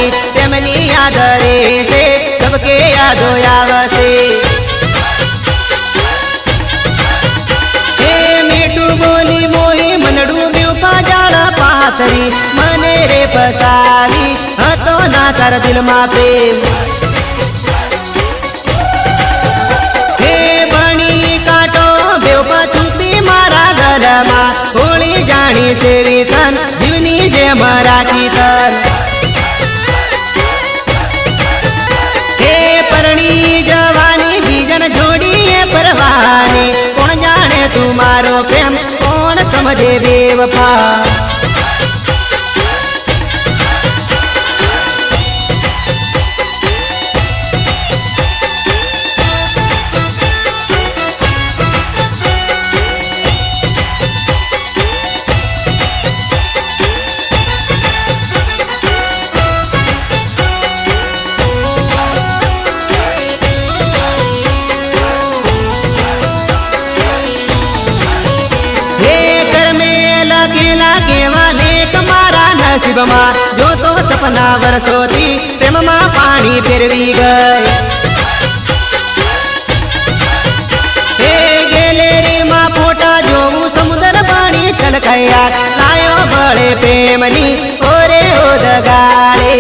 તારી તેમની યાદ રહેશે सबके यादो आवसे हे मीठू बोली मोही मनडू ब्यूपा जाड़ा पाथरी मने रे फसावी हतो ना तार दिल मा प्रेम हे बणी काटो ब्यूपा चूपी मारा गल मा होली जाणी सेवी तन जीवनी जे मराठी तन जवानी बीजन जोड़ी परवानी कौन जाने तुम्हारो प्रेम कौन समझे बेवफा नसीब में जो तो सपना वर्षोथी प्रेम में पानी फेरवी गई हे गैलेरी में फोटा जो समुद्र पानी छलकाया लायो बड़े प्रेमनी ओरे ओद गाड़े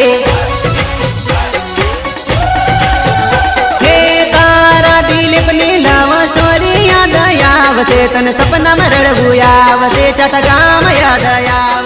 हे तारा दिल अपनी नव स्टोरी याद आवसे तन सपना में रड़बू आवसे चटगाम याद आव